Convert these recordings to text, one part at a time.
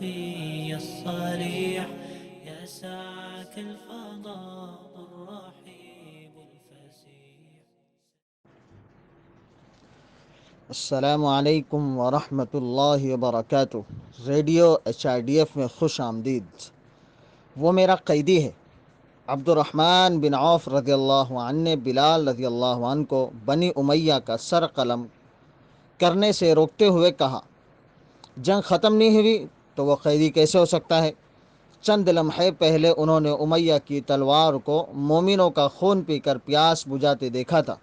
الخفي الصريح يا ساعة الفضاء الرحيب الفسيح. السلام علیکم ورحمۃ اللہ وبرکاتہ۔ ریڈیو HRDF میں خوش آمدید۔ وہ میرا قیدی ہے۔ عبد الرحمن بن عوف رضی اللہ عنہ نے بلال رضی اللہ عنہ کو بنی امیہ کا سر قلم کرنے سے روکتے ہوئے کہا، جنگ ختم نہیں ہوئی تو وہ قیدی کیسے ہو سکتا ہے؟ چند لمحے پہلے انہوں نے امیہ کی تلوار کو مومنوں کا خون پی کر پیاس بجھاتے دیکھا تھا۔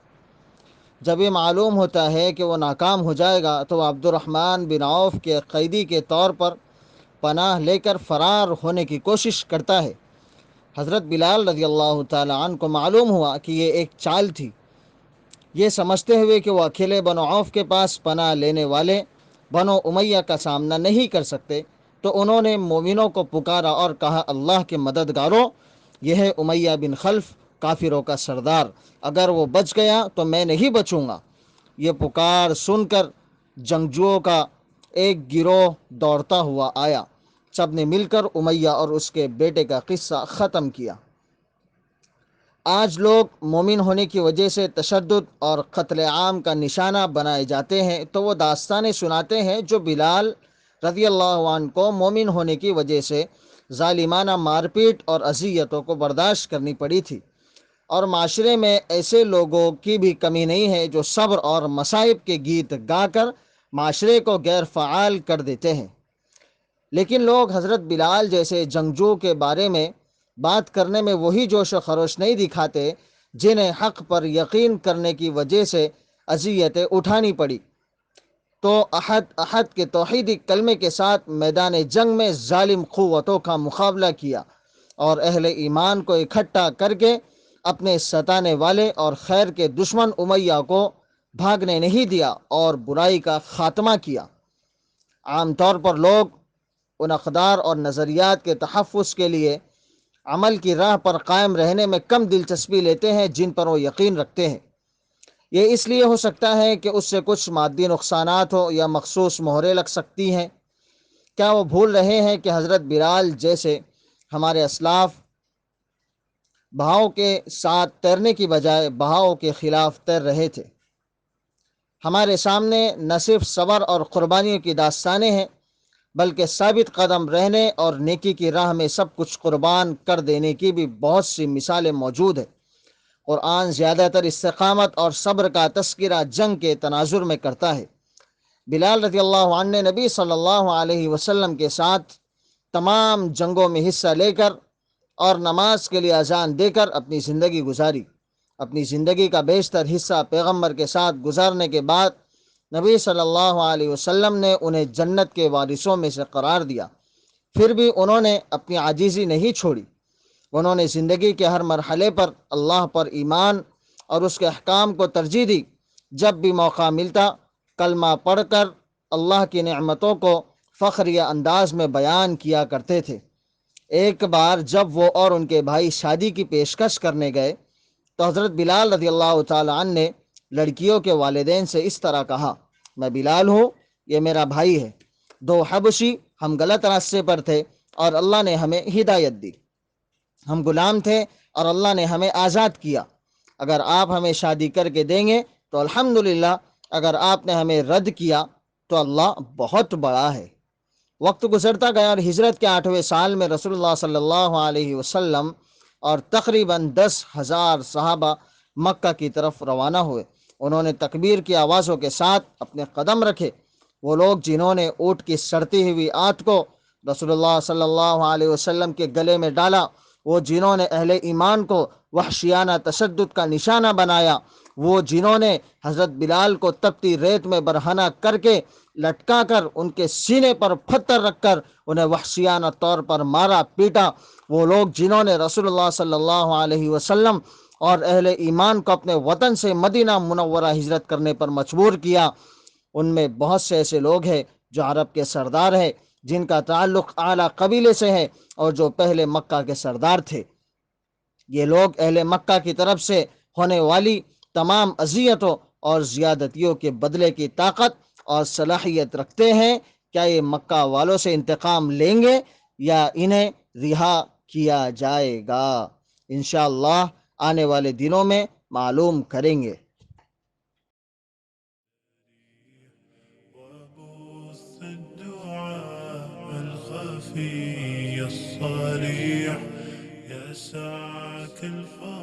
جب یہ معلوم ہوتا ہے کہ وہ ناکام ہو جائے گا تو عبد الرحمن بن عوف کے قیدی کے طور پر پناہ لے کر فرار ہونے کی کوشش کرتا ہے۔ حضرت بلال رضی اللہ تعالی عنہ کو معلوم ہوا کہ یہ ایک چال تھی۔ یہ سمجھتے ہوئے کہ وہ اکیلے بنو عوف کے پاس پناہ لینے والے بنو امیہ کا سامنا نہیں کر سکتے، تو انہوں نے مومنوں کو پکارا اور کہا، اللہ کے مددگاروں، یہ ہے امیہ بن خلف، کافروں کا سردار، اگر وہ بچ گیا تو میں نہیں بچوں گا۔ یہ پکار سن کر جنگجوؤں کا ایک گروہ دوڑتا ہوا آیا۔ سب نے مل کر امیہ اور اس کے بیٹے کا قصہ ختم کیا۔ آج لوگ مومن ہونے کی وجہ سے تشدد اور قتل عام کا نشانہ بنائے جاتے ہیں تو وہ داستانیں سناتے ہیں جو بلال رضی اللہ عنہ کو مومن ہونے کی وجہ سے ظالمانہ مار پیٹ اور اذیتوں کو برداشت کرنی پڑی تھی، اور معاشرے میں ایسے لوگوں کی بھی کمی نہیں ہے جو صبر اور مصائب کے گیت گا کر معاشرے کو غیر فعال کر دیتے ہیں۔ لیکن لوگ حضرت بلال جیسے جنگجو کے بارے میں بات کرنے میں وہی جوش و خروش نہیں دکھاتے جنہیں حق پر یقین کرنے کی وجہ سے اذیتیں اٹھانی پڑی۔ تو احد احد کے توحیدی کلمے کے ساتھ میدان جنگ میں ظالم قوتوں کا مقابلہ کیا اور اہل ایمان کو اکٹھا کر کے اپنے ستانے والے اور خیر کے دشمن امیہ کو بھاگنے نہیں دیا اور برائی کا خاتمہ کیا۔ عام طور پر لوگ ان اقدار اور نظریات کے تحفظ کے لیے عمل کی راہ پر قائم رہنے میں کم دلچسپی لیتے ہیں جن پر وہ یقین رکھتے ہیں۔ یہ اس لیے ہو سکتا ہے کہ اس سے کچھ مادی نقصانات ہو یا مخصوص مہریں لگ سکتی ہیں۔ کیا وہ بھول رہے ہیں کہ حضرت بلال جیسے ہمارے اسلاف بہاؤ کے ساتھ تیرنے کی بجائے بہاؤ کے خلاف تیر رہے تھے؟ ہمارے سامنے نہ صرف صبر اور قربانیوں کی داستانیں ہیں بلکہ ثابت قدم رہنے اور نیکی کی راہ میں سب کچھ قربان کر دینے کی بھی بہت سی مثالیں موجود ہیں۔ قرآن زیادہ تر استقامت اور صبر کا تذکرہ جنگ کے تناظر میں کرتا ہے۔ بلال رضی اللہ عنہ نے نبی صلی اللہ علیہ وسلم کے ساتھ تمام جنگوں میں حصہ لے کر اور نماز کے لیے اذان دے کر اپنی زندگی گزاری۔ اپنی زندگی کا بیشتر حصہ پیغمبر کے ساتھ گزارنے کے بعد نبی صلی اللہ علیہ وسلم نے انہیں جنت کے وارثوں میں سے قرار دیا۔ پھر بھی انہوں نے اپنی عاجزی نہیں چھوڑی۔ انہوں نے زندگی کے ہر مرحلے پر اللہ پر ایمان اور اس کے احکام کو ترجیح دی۔ جب بھی موقع ملتا کلمہ پڑھ کر اللہ کی نعمتوں کو فخریہ انداز میں بیان کیا کرتے تھے۔ ایک بار جب وہ اور ان کے بھائی شادی کی پیشکش کرنے گئے تو حضرت بلال رضی اللہ تعالی عنہ نے لڑکیوں کے والدین سے اس طرح کہا، میں بلال ہوں، یہ میرا بھائی ہے، دو حبشی، ہم غلط راستے پر تھے اور اللہ نے ہمیں ہدایت دی، ہم غلام تھے اور اللہ نے ہمیں آزاد کیا، اگر آپ ہمیں شادی کر کے دیں گے تو الحمدللہ، اگر آپ نے ہمیں رد کیا تو اللہ بہت بڑا ہے۔ وقت گزرتا گیا اور ہجرت کے 8ویں سال میں رسول اللہ صلی اللہ علیہ وسلم اور تقریباً 10,000 صحابہ مکہ کی طرف روانہ ہوئے۔ انہوں نے تکبیر کی آوازوں کے ساتھ اپنے قدم رکھے۔ وہ لوگ جنہوں نے اونٹ کی سڑتی ہوئی آنت کو رسول اللہ صلی اللہ علیہ وسلم کے گلے میں ڈالا، وہ جنہوں نے اہل ایمان کو وحشیانہ تشدد کا نشانہ بنایا، وہ جنہوں نے حضرت بلال کو تپتی ریت میں برہنہ کر کے لٹکا کر ان کے سینے پر پتھر رکھ کر انہیں وحشیانہ طور پر مارا پیٹا، وہ لوگ جنہوں نے رسول اللہ صلی اللہ علیہ وسلم اور اہل ایمان کو اپنے وطن سے مدینہ منورہ ہجرت کرنے پر مجبور کیا، ان میں بہت سے ایسے لوگ ہیں جو عرب کے سردار ہیں، جن کا تعلق اعلیٰ قبیلے سے ہے اور جو پہلے مکہ کے سردار تھے۔ یہ لوگ اہل مکہ کی طرف سے ہونے والی تمام اذیتوں اور زیادتیوں کے بدلے کی طاقت اور صلاحیت رکھتے ہیں کیا یہ مکہ والوں سے انتقام لیں گے یا انہیں رہا کیا جائے گا؟ انشاءاللہ آنے والے دنوں میں معلوم کریں گے۔ وبث الدعاء الخفي الصريح يسعك الفضل